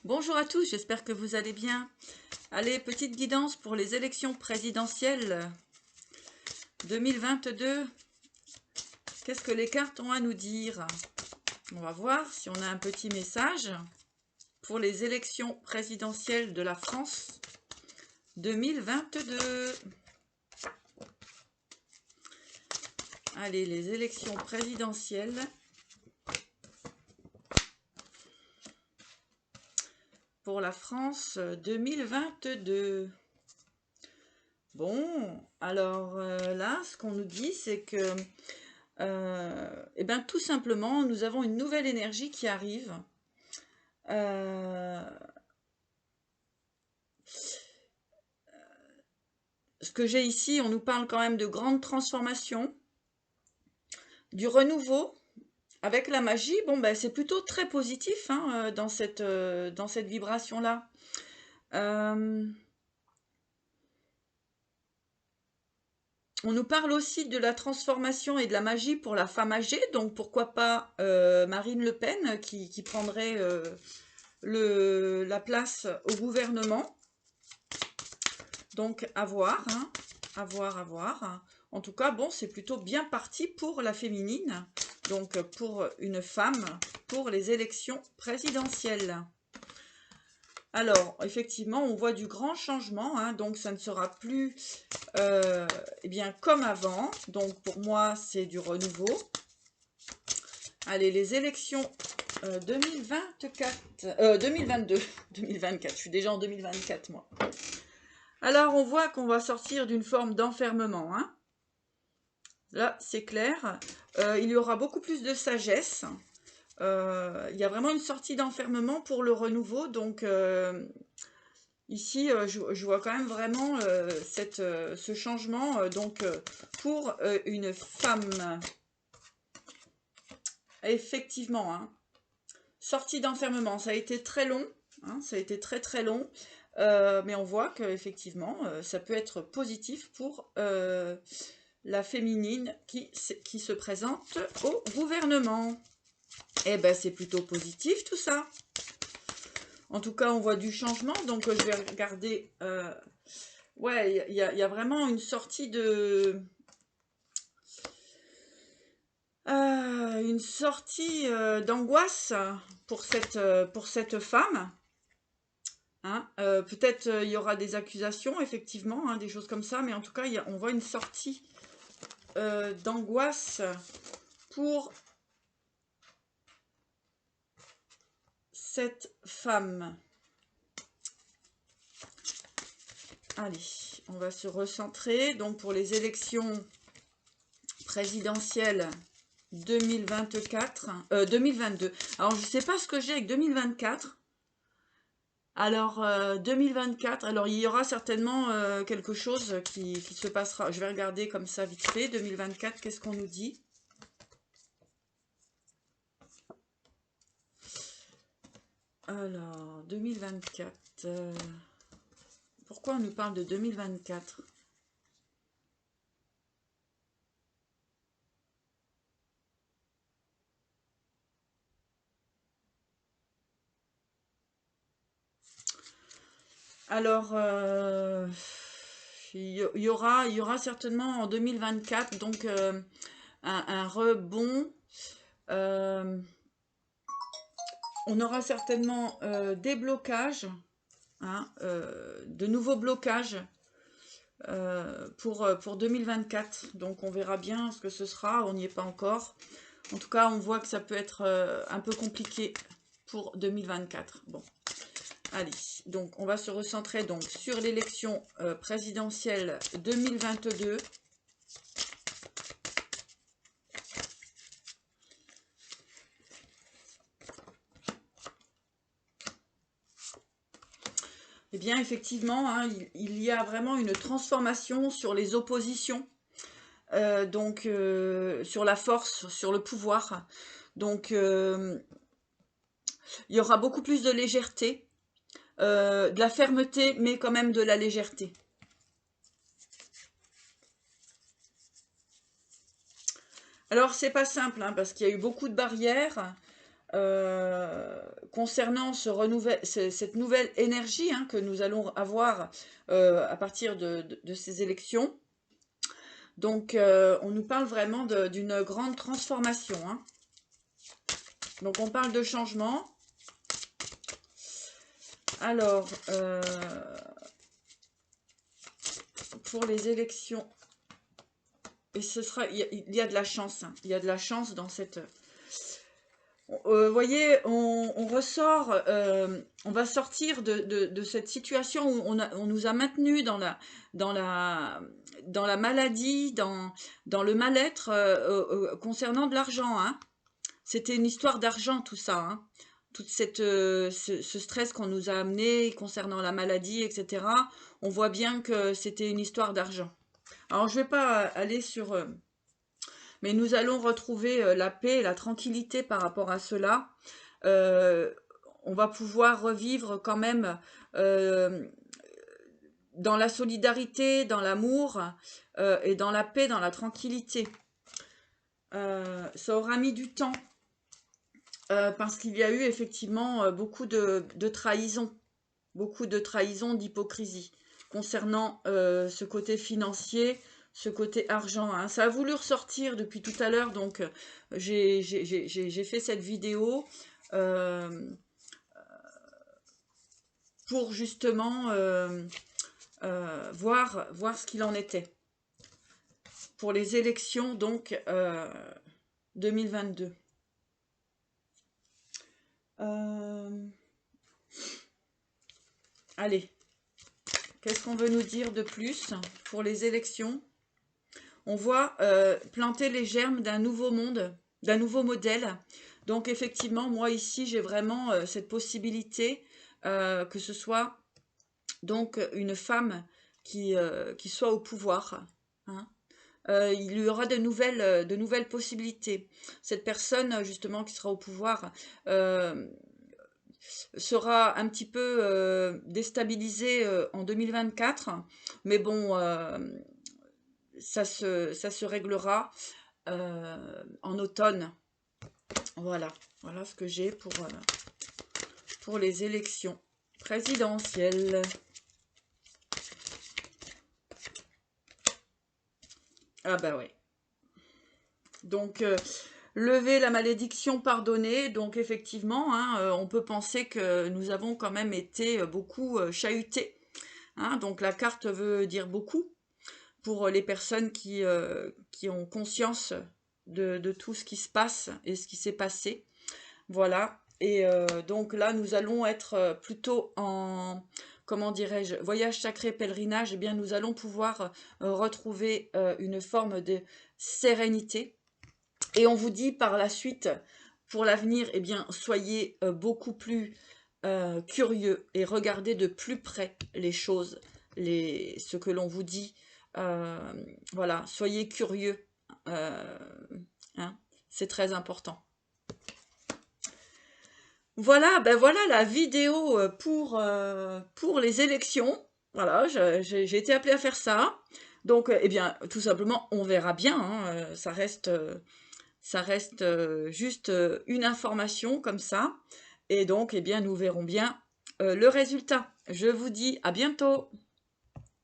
Bonjour à tous, j'espère que vous allez bien. Allez, petite guidance pour les élections présidentielles 2022. Qu'est-ce que les cartes ont à nous dire? On va voir si on a un petit message pour les élections présidentielles de la France 2022. Allez, les élections présidentielles pour la France 2022. Bon, alors là, ce qu'on nous dit, c'est que, tout simplement, nous avons une nouvelle énergie qui arrive. Ce que j'ai ici, on nous parle quand même de grandes transformations, du renouveau. Avec la magie, bon, ben, c'est plutôt très positif hein, dans cette vibration-là. On nous parle aussi de la transformation et de la magie pour la femme âgée, donc pourquoi pas Marine Le Pen qui prendrait la place au gouvernement. Donc à voir, hein, à voir, à voir. En tout cas, bon, c'est plutôt bien parti pour la féminine, donc pour une femme, pour les élections présidentielles. Alors, effectivement, on voit du grand changement, hein, donc ça ne sera plus comme avant. Donc pour moi, c'est du renouveau. Allez, les élections 2022, 2024, je suis déjà en 2024 moi. Alors on voit qu'on va sortir d'une forme d'enfermement, hein. Là, c'est clair. Il y aura beaucoup plus de sagesse. Il y a vraiment une sortie d'enfermement pour le renouveau, donc ici, je vois quand même vraiment ce changement pour une femme. Effectivement, hein. Sortie d'enfermement, ça a été très long, hein, ça a été très très long, mais on voit qu'effectivement, ça peut être positif pour la féminine qui se présente au gouvernement. Eh ben, c'est plutôt positif tout ça. En tout cas, on voit du changement, donc je vais regarder. Ouais, il y a vraiment une sortie de... d'angoisse pour cette femme. Hein, peut-être il y aura des accusations, effectivement, hein, des choses comme ça, mais en tout cas, on voit une sortie d'angoisse pour cette femme. Allez, on va se recentrer. Donc pour les élections présidentielles 2024, 2022. Alors je ne sais pas ce que j'ai avec 2024. Alors 2024, alors il y aura certainement quelque chose qui se passera. Je vais regarder comme ça vite fait. 2024, qu'est-ce qu'on nous dit? Alors 2024. Pourquoi on nous parle de 2024? Alors, il y aura certainement en 2024 donc un rebond. On aura certainement des blocages, hein, de nouveaux blocages pour 2024. Donc on verra bien ce que ce sera, on n'y est pas encore. En tout cas, on voit que ça peut être un peu compliqué pour 2024. Bon. Allez, donc on va se recentrer donc sur l'élection présidentielle 2022. Eh bien, effectivement, hein, il y a vraiment une transformation sur les oppositions, sur la force, sur le pouvoir. Donc, il y aura beaucoup plus de légèreté, de la fermeté, mais quand même de la légèreté. Alors, c'est pas simple, hein, parce qu'il y a eu beaucoup de barrières. concernant cette nouvelle énergie hein, que nous allons avoir à partir de ces élections. Donc, on nous parle vraiment d'une grande transformation. Hein. Donc, on parle de changement. Alors, pour les élections, et ce sera, il y a de la chance. Hein, il y a de la chance dans cette... Vous voyez, on ressort, on va sortir de cette situation où on nous a maintenus dans la maladie, dans le mal-être concernant de l'argent. Hein. C'était une histoire d'argent tout ça. Hein. Tout ce stress qu'on nous a amené concernant la maladie, etc. On voit bien que c'était une histoire d'argent. Alors je ne vais pas aller sur... mais nous allons retrouver la paix et la tranquillité par rapport à cela. On va pouvoir revivre quand même dans la solidarité, dans l'amour et dans la paix, dans la tranquillité. Ça aura mis du temps parce qu'il y a eu effectivement beaucoup de trahison, d'hypocrisie concernant ce côté financier, ce côté argent. Hein. Ça a voulu ressortir depuis tout à l'heure, donc j'ai fait cette vidéo pour justement voir ce qu'il en était. Pour les élections, donc, 2022. Allez, qu'est-ce qu'on veut nous dire de plus pour les élections? On voit planter les germes d'un nouveau monde, d'un nouveau modèle. Donc effectivement, moi ici, j'ai vraiment cette possibilité que ce soit donc une femme qui soit au pouvoir. Hein. Il y aura de nouvelles possibilités. Cette personne, justement, qui sera au pouvoir, sera un petit peu déstabilisée en 2024. Mais bon, ça se réglera en automne. Voilà ce que j'ai pour les élections présidentielles. Ah bah ouais. Donc, lever la malédiction, pardonner. Donc effectivement, hein, on peut penser que nous avons quand même été beaucoup chahutés. Hein, donc la carte veut dire beaucoup pour les personnes qui ont conscience de tout ce qui se passe et ce qui s'est passé. Voilà. Et donc là, nous allons être plutôt en, comment dirais-je, voyage sacré, pèlerinage. Eh bien, nous allons pouvoir retrouver une forme de sérénité. Et on vous dit par la suite, pour l'avenir, eh bien, soyez beaucoup plus curieux et regardez de plus près les choses, ce que l'on vous dit. Voilà, soyez curieux. Hein, c'est très important. Voilà, ben voilà la vidéo pour les élections. Voilà, j'ai été appelée à faire ça. Donc, eh bien, tout simplement, on verra bien. Hein, ça reste juste une information comme ça. Et donc, eh bien, nous verrons bien le résultat. Je vous dis à bientôt.